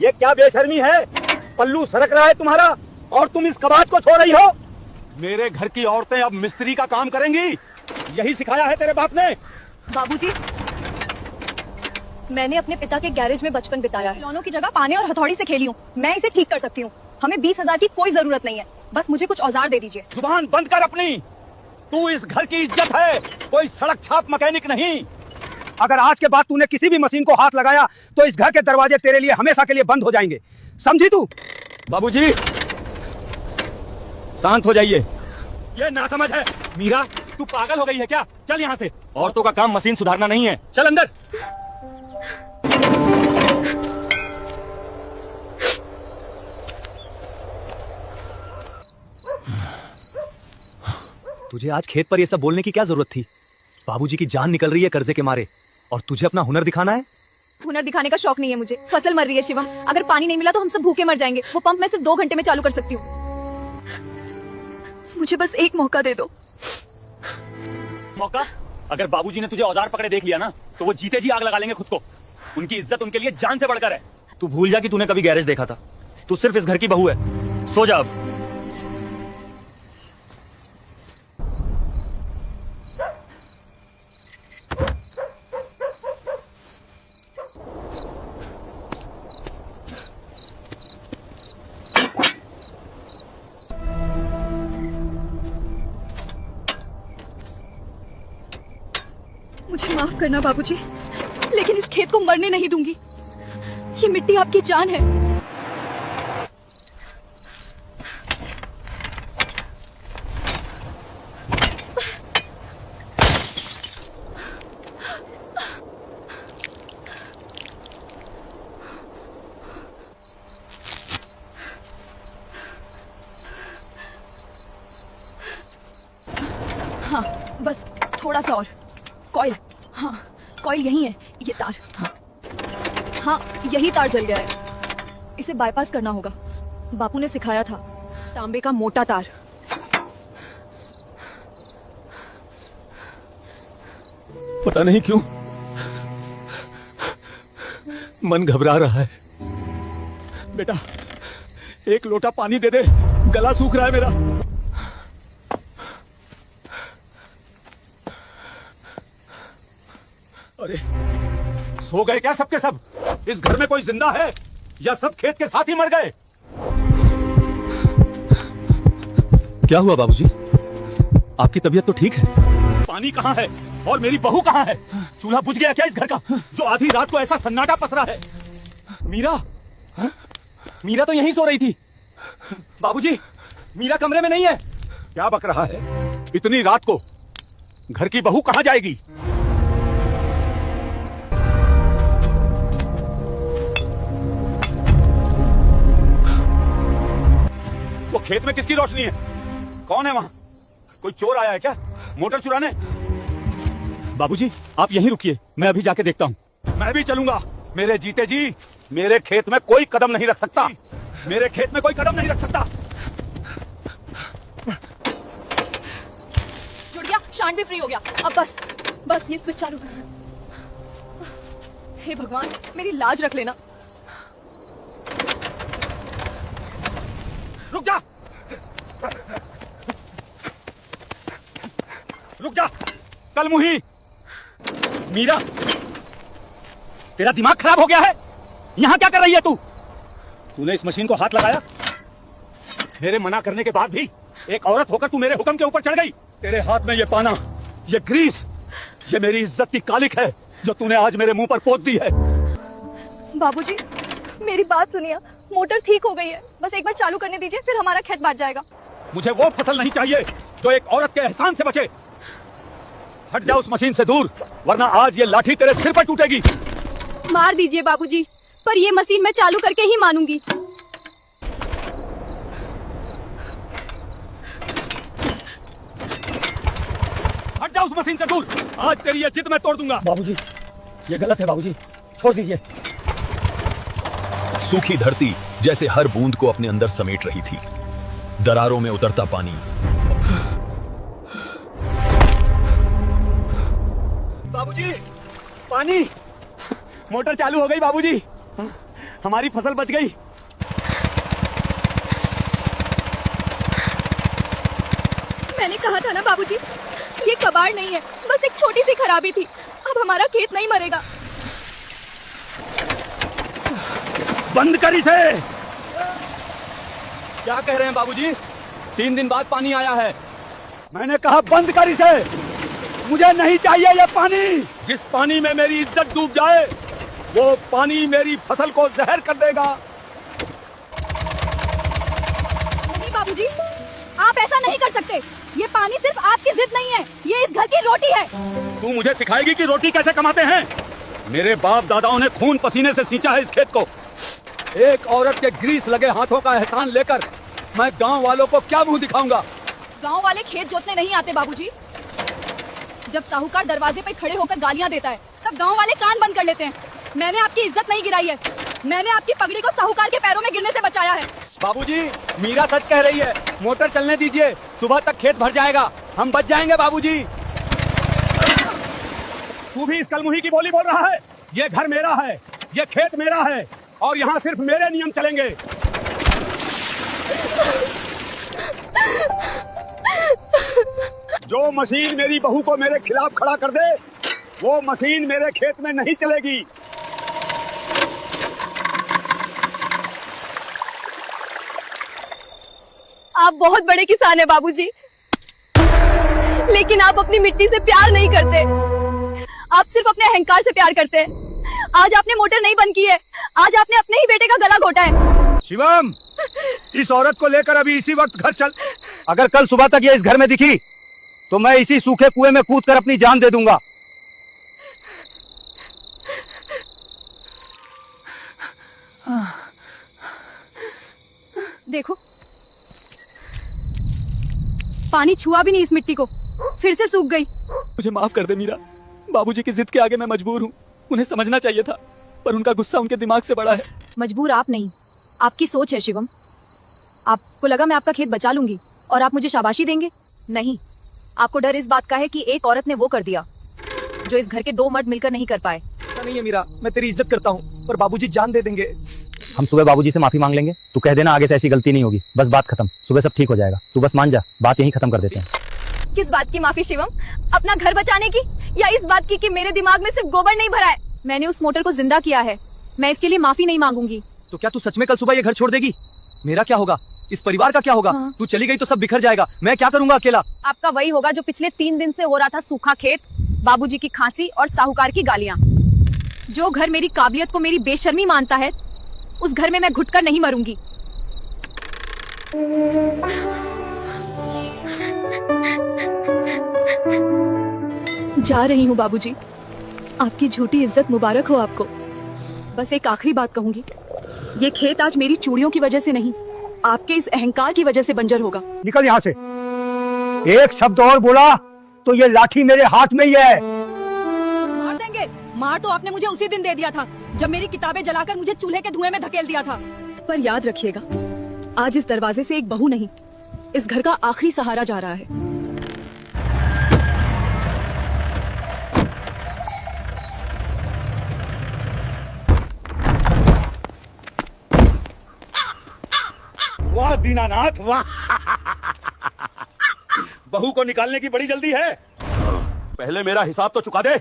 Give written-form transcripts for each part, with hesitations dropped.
ये क्या बेशर्मी है? पल्लू सरक रहा है तुम्हारा और तुम इस कबाड़ को छोड़ रही हो। मेरे घर की औरतें अब मिस्त्री का काम करेंगी, यही सिखाया है तेरे बाप ने? बाबूजी, मैंने अपने पिता के गैरेज में बचपन बिताया है। खिलौनों की जगह पाने और हथौड़ी से खेली हूँ। मैं इसे ठीक कर सकती हूँ। हमें 20,000 की कोई जरूरत नहीं है, बस मुझे कुछ औजार दे दीजिए। जुबान बंद कर अपनी। तू इस घर की इज्जत है, कोई सड़क छाप मैकेनिक नहीं। अगर आज के बाद तूने किसी भी मशीन को हाथ लगाया तो इस घर के दरवाजे तेरे लिए हमेशा के लिए बंद हो जाएंगे, समझी तू? बाबूजी, शांत हो जाइए। ये नासमझ है। मीरा, तू पागल हो गई है क्या? चल यहाँ से। औरतों का काम मशीन सुधारना नहीं है, चल अंदर। तुझे आज खेत पर ये सब बोलने की क्या जरूरत थी? बाबूजी की जान निकल रही है कर्जे के मारे और तुझे अपना हुनर दिखाना है? हुनर दिखाने का शौक नहीं है मुझे। फसल मर रही है शिवम, अगर पानी नहीं मिला तो हम सब भूखे मर जाएंगे। वो पंप मैं सिर्फ 2 घंटे में चालू कर सकती हूँ। मुझे बस एक मौका दे दो। मौका? अगर बाबूजी ने तुझे औजार पकड़े देख लिया ना तो वो जीते जी आग लगा लेंगे खुद को। उनकी इज्जत उनके लिए जान से बढ़कर है। तू भूल जा कि तूने कभी गैरेज देखा था। तू सिर्फ इस घर की बहू है। सो जा अब। मुझे माफ करना बाबूजी, लेकिन इस खेत को मरने नहीं दूंगी। ये मिट्टी आपकी जान है। हाँ, बस थोड़ा सा और। कॉइल, हाँ कॉइल यही है। ये तार, हाँ यही तार जल गया है। इसे बाईपास करना होगा। बापू ने सिखाया था, तांबे का मोटा तार। पता नहीं क्यों मन घबरा रहा है। बेटा, एक लोटा पानी दे दे, गला सूख रहा है मेरा। अरे, सो गए क्या सबके सब? इस घर में कोई जिंदा है या सब खेत के साथ ही मर गए? क्या हुआ बाबूजी? आपकी तबीयत तो ठीक है? पानी कहाँ है और मेरी बहू कहाँ है? चूल्हा बुझ गया क्या इस घर का, जो आधी रात को ऐसा सन्नाटा पसरा है? मीरा, मीरा तो यहीं सो रही थी। बाबूजी, मीरा कमरे में नहीं है। क्या बक रहा है? इतनी रात को घर की बहू कहाँ जाएगी? वो खेत में किसकी रोशनी है? कौन है वहां? कोई चोर आया है क्या मोटर चुराने? बाबूजी, आप यहीं रुकिए, मैं अभी जाके देखता हूं। मैं भी चलूंगा। मेरे जीते जी मेरे खेत में कोई कदम नहीं रख सकता। मेरे खेत में कोई कदम नहीं रख सकता। जुड़ गया, शांत भी फ्री हो गया। अब बस बस ये स्विच चालू। हे भगवान, मेरी लाज रख लेना। रुक जा, रुक जा कल मुही। मीरा, तेरा दिमाग खराब हो गया है? यहां क्या कर रही है तू? तूने इस मशीन को हाथ लगाया? मेरे मना करने के बाद भी एक औरत होकर तू मेरे हुक्म के ऊपर चढ़ गई। तेरे हाथ में ये पाना, ये ग्रीस, ये मेरी इज्जत की कालिक है जो तूने आज मेरे मुंह पर पोत दी है। बाबूजी, मेरी बात सुनिए, मोटर ठीक हो गई है। बस एक बार चालू करने दीजिए, फिर हमारा खेत बाज जाएगा। मुझे वो फसल नहीं चाहिए जो एक औरत के एहसान से बचे। हट जा उस मशीन से दूर, वरना आज ये लाठी तेरे सिर पर टूटेगी। मार दीजिए बाबूजी, पर ये मशीन मैं चालू करके ही मानूंगी। हट जा उस मशीन से दूर, आज तेरी ये जिद मैं तोड़ दूंगा। बाबूजी, ये गलत है बाबूजी, छोड़ दीजिए। सूखी धरती जैसे हर बूंद को अपने अंदर समेट रही थी। दरारों में उतरता पानी, बाबूजी, पानी। मोटर चालू हो गई बाबूजी। हमारी फसल बच गई। मैंने कहा था ना बाबूजी, ये कबाड़ नहीं है, बस एक छोटी सी खराबी थी। अब हमारा खेत नहीं मरेगा। बंद कर इसे। क्या कह रहे हैं बाबूजी? 3 दिन बाद पानी आया है। मैंने कहा बंद कर इसे। मुझे नहीं चाहिए ये पानी। जिस पानी में मेरी इज्जत डूब जाए वो पानी मेरी फसल को जहर कर देगा। नहीं बाबूजी, आप ऐसा नहीं कर सकते। ये पानी सिर्फ आपकी जिद नहीं है, ये इस घर की रोटी है। तू मुझे सिखाएगी कि रोटी कैसे कमाते हैं? मेरे बाप दादाओं ने खून पसीने से सींचा है इस खेत को। एक औरत के ग्रीस लगे हाथों का एहसान लेकर मैं गांव वालों को क्या मुंह दिखाऊंगा? गांव वाले खेत जोतने नहीं आते बाबूजी। जब साहूकार दरवाजे पे खड़े होकर गालियां देता है तब गांव वाले कान बंद कर लेते हैं। मैंने आपकी इज्जत नहीं गिराई है, मैंने आपकी पगड़ी को साहूकार के पैरों में गिरने से बचाया है। बाबूजी, मीरा सच कह रही है। मोटर चलने दीजिए, सुबह तक खेत भर जाएगा, हम बच जाएंगे। बाबूजी, तू भी इस कलमुही की बोली बोल रहा है? ये घर मेरा है, ये खेत मेरा है और यहाँ सिर्फ मेरे नियम चलेंगे। जो मशीन मेरी बहू को मेरे खिलाफ खड़ा कर दे वो मशीन मेरे खेत में नहीं चलेगी। आप बहुत बड़े किसान हैं बाबूजी, लेकिन आप अपनी मिट्टी से प्यार नहीं करते। आप सिर्फ अपने अहंकार से प्यार करते हैं। आज आपने मोटर नहीं बंद की है, आज आपने अपने ही बेटे का गला घोटा है। शिवम, इस औरत को लेकर अभी इसी वक्त घर चल। अगर कल सुबह तक ये इस घर में दिखी तो मैं इसी सूखे कुएं में कूदकर अपनी जान दे दूंगा। देखो, पानी छुआ भी नहीं इस मिट्टी को, फिर से सूख गई। मुझे माफ कर दे मीरा। बाबूजी की जिद के आगे मैं मजबूर हूँ। उन्हें समझना चाहिए था, पर उनका गुस्सा उनके दिमाग से बड़ा है। मजबूर आप नहीं, आपकी सोच है शिवम। आपको लगा मैं आपका खेत बचा लूंगी और आप मुझे शाबाशी देंगे? नहीं, आपको डर इस बात का है कि एक औरत ने वो कर दिया जो इस घर के 2 मर्द मिलकर नहीं कर पाए। ऐसा नहीं है मीरा, मैं तेरी इज्जत करता हूँ, पर बाबूजी जान दे देंगे। हम सुबह बाबूजी से माफी मांग लेंगे। तू कह देना आगे से ऐसी गलती नहीं होगी, बस बात खत्म। सुबह सब ठीक हो जाएगा, तू बस मान जा। बात यहीं खत्म कर देते हैं। किस बात की माफी शिवम? अपना घर बचाने की या इस बात की कि मेरे दिमाग में सिर्फ गोबर नहीं भरा है? मैंने उस मोटर को जिंदा किया है, मैं इसके लिए माफी नहीं मांगूंगी। तो क्या तू सच में कल सुबह ये घर छोड़ देगी? मेरा क्या होगा? इस परिवार का क्या होगा? हाँ। तू चली गई तो सब बिखर जाएगा। मैं क्या करूंगा अकेला? आपका वही होगा जो पिछले 3 दिन से हो रहा था, सूखा खेत, बाबूजी की खांसी और साहूकार की गालियां। जो घर मेरी काबिलियत को मेरी बेशर्मी मानता है, उस घर में मैं घुटकर नहीं मरूंगी। जा रही हूँ बाबूजी, आपकी झूठी इज्जत मुबारक हो आपको। बस एक आखिरी बात कहूंगी, ये खेत आज मेरी चूड़ियों की वजह से नहीं, आपके इस अहंकार की वजह से बंजर होगा। निकल यहाँ से। एक शब्द और बोला तो ये लाठी मेरे हाथ में ही है। मार देंगे। मार तो आपने मुझे उसी दिन दे दिया था जब मेरी किताबें जलाकर मुझे चूल्हे के धुएं में धकेल दिया था। पर याद रखिएगा, आज इस दरवाजे से एक बहू नहीं, इस घर का आखिरी सहारा जा रहा है। वाह दीनानाथ वाह। बहू को निकालने की बड़ी जल्दी है। पहले मेरा हिसाब तो चुका दे,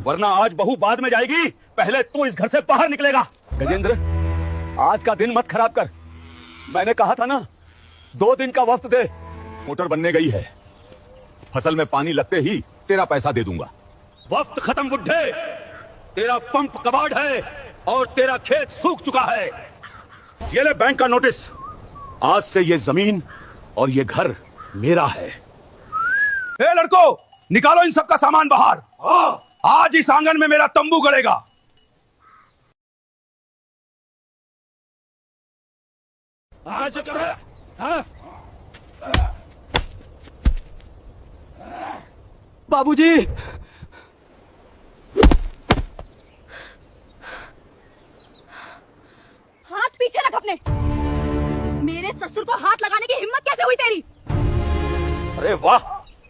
वरना आज बहू बाद में जाएगी, पहले तू इस घर से बाहर निकलेगा। गजेंद्र, आज का दिन मत खराब कर। मैंने कहा था ना, 2 दिन का वक्त दे। मोटर बनने गई है, फसल में पानी लगते ही तेरा पैसा दे दूंगा। वक्त खत्म बुड्ढे, तेरा पंप कबाड़ है और तेरा खेत सूख चुका है। ये ले बैंक का नोटिस। आज से ये जमीन और ये घर मेरा है। ए लड़को, निकालो इन सब का सामान बाहर। आज इस आंगन में मेरा तंबू गड़ेगा। आज बाबूजी, हाथ पीछे रख अपने। मेरे ससुर को हाथ लगाने की हिम्मत कैसे हुई तेरी? अरे वाह,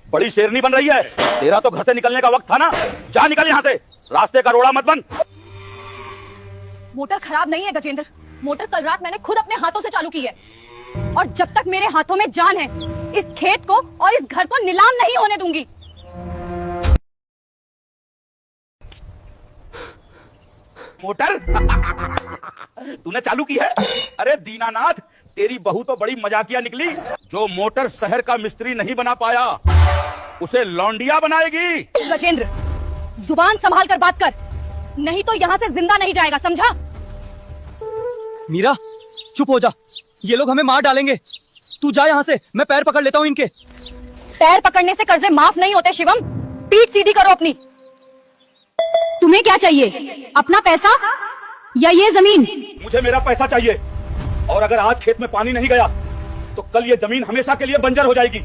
बड़ी शेरनी बन रही है। तेरा तो घर से निकलने का वक्त था ना। जा निकल यहाँ से, रास्ते का रोड़ा मत बन। मोटर खराब नहीं है गजेंद्र, मोटर कल रात मैंने खुद अपने हाथों से चालू की है, और जब तक मेरे हाथों में जान है इस खेत को और इस घर को नीलाम नहीं होने दूंगी। मोटर तूने चालू की है? अरे दीनानाथ, तेरी बहू तो बड़ी मजाकिया निकली। जो मोटर शहर का मिस्त्री नहीं बना पाया उसे लौंडिया बनाएगी। गजेंद्र, जुबान संभाल कर बात कर, नहीं तो यहाँ से जिंदा नहीं जाएगा, समझा? मीरा चुप हो जा, ये लोग हमें मार डालेंगे। तू जा यहाँ से, मैं पैर पकड़ लेता हूँ इनके। पैर पकड़ने से कर्जे माफ नहीं होते शिवम, पीठ सीधी करो अपनी। तुम्हें क्या चाहिए, अपना पैसा या ये जमीन? मुझे मेरा पैसा चाहिए, और अगर आज खेत में पानी नहीं गया तो कल ये जमीन हमेशा के लिए बंजर हो जाएगी,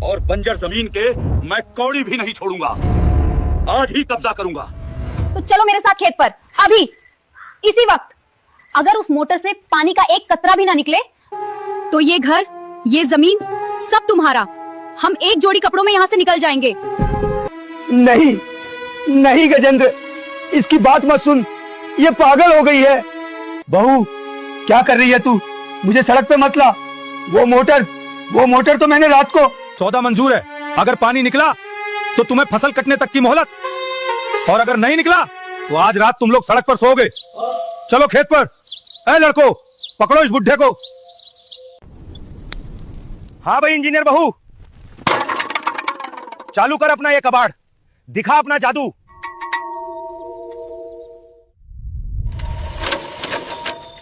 और बंजर जमीन के मैं कौड़ी भी नहीं छोड़ूंगा। आज ही कब्जा करूंगा। तो चलो मेरे साथ खेत पर, अभी इसी वक्त। अगर उस मोटर से पानी का एक कतरा भी ना निकले तो ये घर, ये जमीन सब तुम्हारा। हम एक जोड़ी कपड़ों में यहाँ से निकल जाएंगे। नहीं नहीं गजेंद्र, इसकी बात मत सुन, ये पागल हो गई है। बहू क्या कर रही है तू? मुझे सड़क पे मत ला। वो मोटर तो मैंने रात को। सौदा मंजूर है, अगर पानी निकला तो तुम्हें फसल कटने तक की मोहलत, और अगर नहीं निकला तो आज रात तुम लोग सड़क पर सोओगे। चलो खेत पर। ए लड़को, पकड़ो इस बुढ़े को। हाँ भाई इंजीनियर बहू, चालू कर अपना ये कबाड़, दिखा अपना जादू।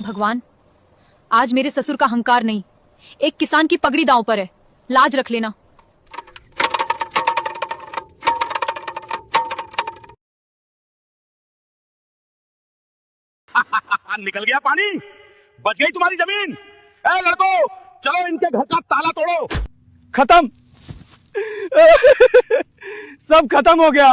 भगवान, आज मेरे ससुर का हंकार नहीं, एक किसान की पगड़ी दांव पर है, लाज रख लेना। निकल गया पानी, बच गई तुम्हारी जमीन। ए लड़को, चलो इनके घर का ताला तोड़ो। खत्म सब खत्म हो गया।